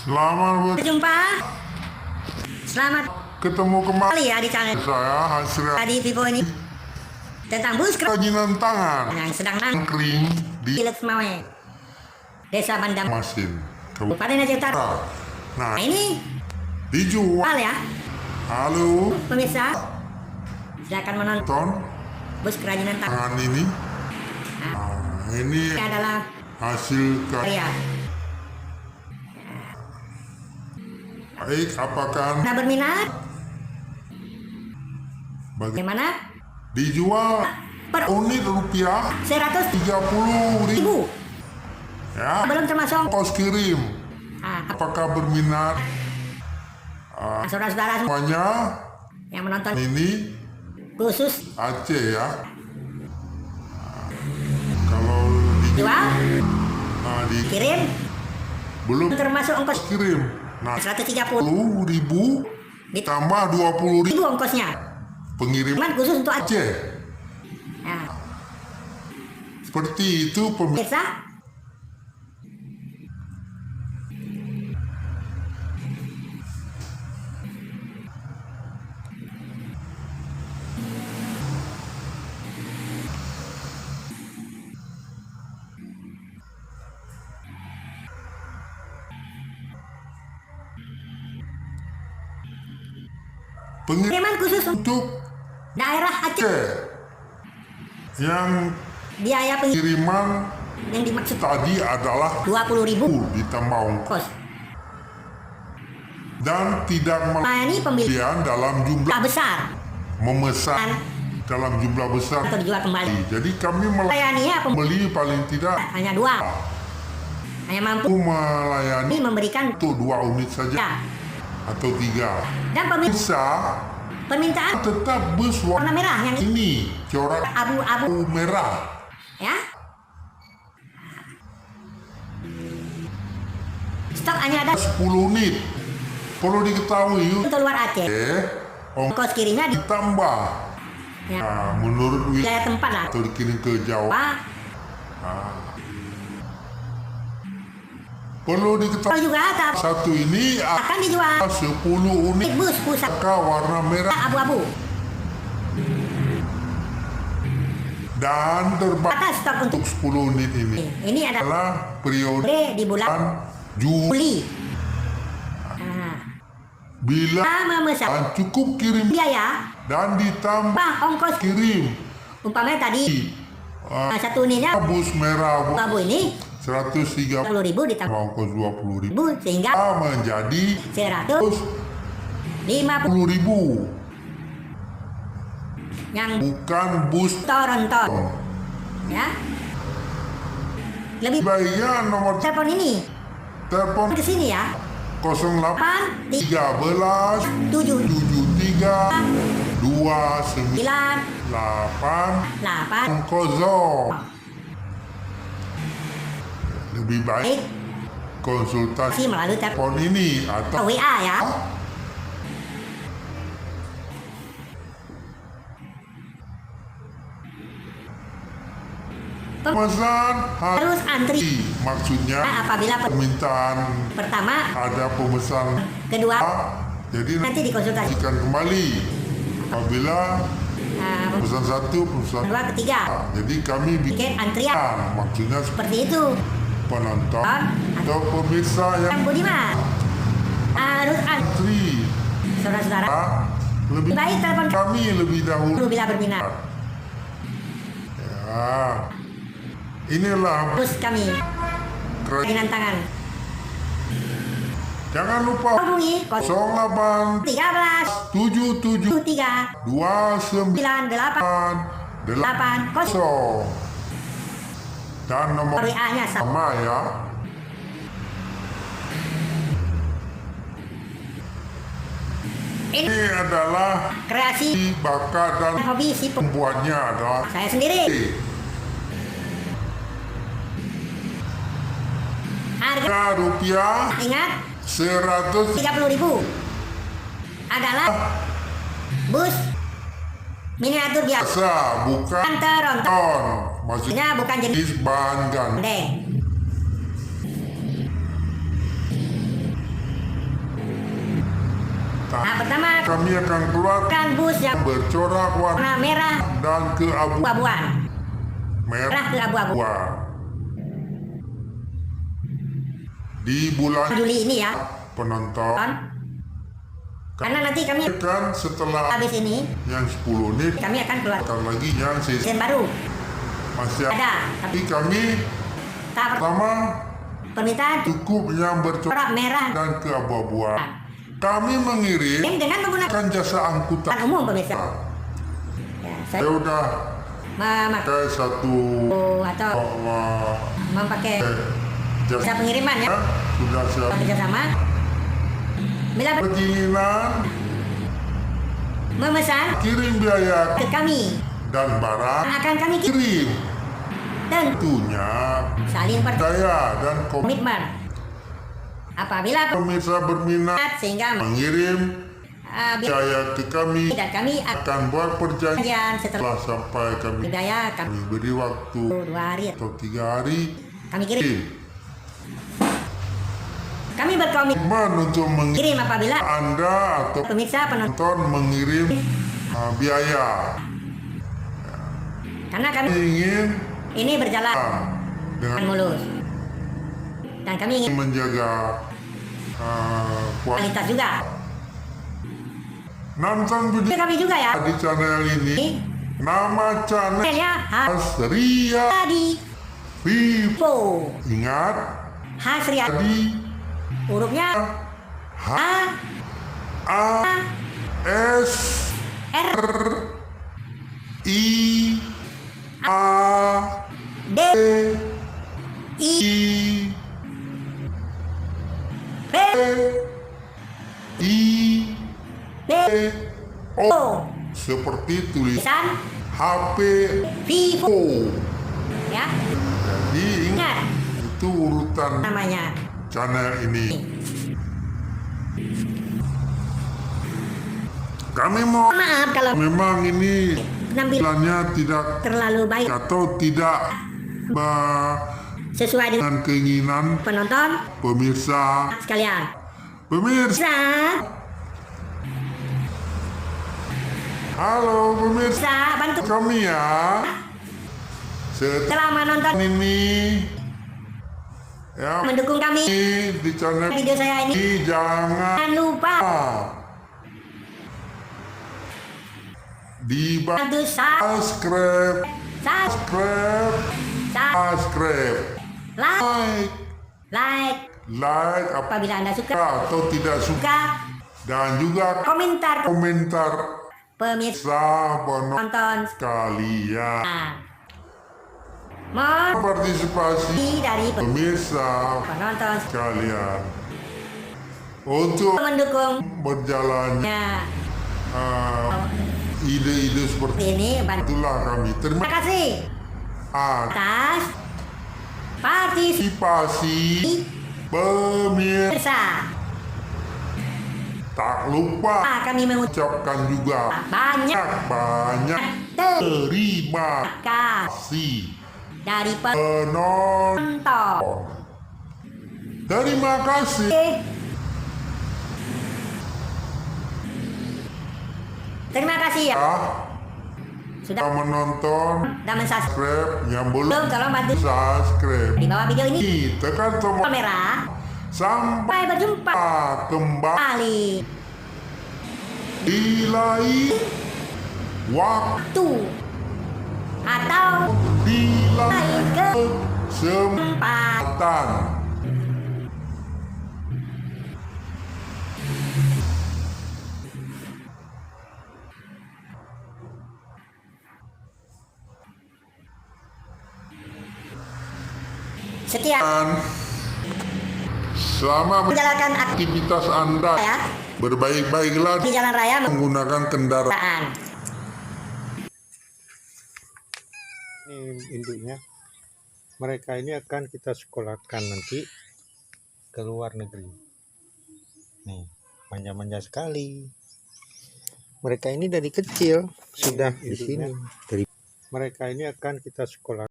Selamat Berjumpa. Selamat ketemu kembali ya di channel saya Hasri tadi Vivo ini tentang bus kerajinan tangan yang sedang kering di Ilet Semawe, Desa Bandam, Masin, Kabupaten Aceh Utara. Nah, Nah ini dijual. ya Halo pemirsa, silakan menonton ton bus kerajinan tangan. tangan ini. Ini Ini adalah hasil karya. baik. Apakah Nah berminat bagaimana bagaimana? dijual Per unit rupiah 100.000 30.000 ya, belum termasuk. ongkos kirim. Nah, Apakah berminat saudara-saudara semuanya? yang menonton Ini khusus Aceh ya. Kalau jual, dikirim kirim belum termasuk ongkos kirim. Nah, 130.000 10.000 ditambah 20.000 ongkosnya. pengiriman Cuman khusus untuk Aceh. Aceh. Nah, Seperti itu pemirsa. pemirsa, Pengiriman kiriman khusus untuk untuk daerah Aceh. Aceh. Yang Biaya kiriman yang dimaksud tadi adalah 20.000 ditambah ongkos kos. dan tidak Melayani pembelian dalam jumlah besar memesan dalam jumlah besar. atau dijual kembali. Jadi kami Melayaninya membeli paling tidak hanya 2. Hanya mampu melayani memberikan untuk 2 unit saja ya. atau 3. Dan Bisa permintaan tetap bus warna merah yang ini corak abu-abu merah. ya. Stok hanya ada 10 unit. Perlu diketahui untuk luar Aceh. ongkos Ongkos kirimnya ditambah. ya, Nah, menurut wilayah tempat lah. atau dikirim ke Jawa. Pak, Perlu kalau diketahui juga ada satu ini akan dijual 10 unit bus pusat warna merah abu-abu. dan terbatas Atas stok untuk untuk 10 unit ini ini adalah adalah periode di bulan Juli. Juli. Nah, Bila kita memesan cukup kirim biaya dan ditambah ongkos kirim umpamanya tadi satu unitnya bus merah abu ini 130.000 10.000 ditambah ongkos 20.000 sehingga menjadi 150.000 yang bukan bus Toronto ya. Lebih baiknya nomor telepon ini telepon ke sini ya. 08 8 13 7 73 9 29 8 0. Lebih baik baik konsultasi melalui telepon telepon ini atau WA ya. pemesan Harus antri. maksudnya Nah, apabila permintaan pertama, ada pemesan kedua, jadi nanti dikonsultasi. nantikan kembali apabila pemesan 1 pemesan kedua, ketiga, jadi kami tiket antrian maksudnya seperti itu. penonton atau pemirsa yang Yang Budiman harus antri saudara-saudara lebih baik telepon kami lebih dahulu dulu bila berminat. ya. Inilah Terus kami kerajinan tangan. jangan lupa Hubungi 08 13 77 3 29 98 80 dan nomor WA-nya sama. sama ya. Ini Ini adalah kreasi bakat dan hobi si pembuatnya adalah saya sendiri. Harga rupiah ingat 100 30.000 adalah bus miniatur biasa. biasa, bukan Toronto. ton. Maksudnya Bukan jenis bahan ganti. gandeng. Pertama, kami akan keluarkan bus yang bercorak warna warna merah dan abu-abuan. merah Ke abu-abu. Di bulan Juli ini ya, penonton karena nanti kami kan setelah habis ini yang 10 ini kami akan keluar akan lagi yang season baru. masih Ada, tapi kami tahap pertama permintaan cukup yang bercorak corak merah dan keabu-abuan. Kami mengirim dengan menggunakan jasa angkutan umum pemirsa. Ya, saya saya udah memakai pakai satu atau memakai jasa jasa pengiriman ya, sudah siap kerjasama. Bila perizinan memesan kirim biaya ke kami dan barang akan kami kirim tentunya tentunya saling percaya dan komitmen. Apabila pemirsa berminat sehingga mengirim biaya ke kami dan kami akan buat perjanjian setelah setelah sampai kami biaya kami beri waktu 2 hari atau 3 hari kami kirim. Kami berkomitmen untuk mengirim kirim apabila Anda atau pemirsa penonton, penonton mengirim biaya. karena kami Ingin ini berjalan dengan mulus dan kami ingin menjaga kualitas juga. nonton video Kami juga ya di channel ini. Nama channel ya Hasria Hasriyadi Vivo. Po Ingat Hasriyadi tadi hurufnya H A A S R I A D I I P I B O O seperti tulisan tulisan HP Vivo O. ya, Jadi ingat itu urutan namanya. channel ini. Kami mau Maaf kalau memang ini penampilan penampilannya tidak terlalu baik atau tidak sesuai dengan dengan keinginan penonton pemirsa. sekalian. Pemirsa, Bisa, halo pemirsa bisa bantu kami ya. Setelah telah menonton ini ya mendukung kami di channel video saya ini. ini jangan Jangan lupa dibantu bantu subscribe, subscribe, like, like, like apabila Anda suka, atau tidak suka, dan juga komentar komentar pemirsa penonton nonton. kalian. Mohon Partisipasi dari pemirsa penonton kalian untuk mendukung berjalannya ide-ide seperti ini. itulah kami. Terima Terima kasih atas partisipasi pemirsa. pemirsa. Tak lupa Kami mengucapkan ucapkan juga banyak banyak terima kasih dari penonton. penonton. Terima kasih. Terima kasih ya sudah Sudah menonton, dan mensubscribe. subscribe yang belum Belum, tolong bantu subscribe. di bawah video ini Tekan tombol kamera. sampai Sampai berjumpa kembali kali di lain waktu tu atau di lain lain tempat. kesempatan. Sekian Dan selama menjalankan aktivitas Anda ya berbaik-baiklah di jalan raya menggunakan kendaraan. kendaraan. Ini induknya. Mereka ini akan kita sekolahkan nanti ke luar negeri. Nih, manja-manja sekali. Mereka ini dari kecil sudah di sini. Mereka ini akan kita sekolah.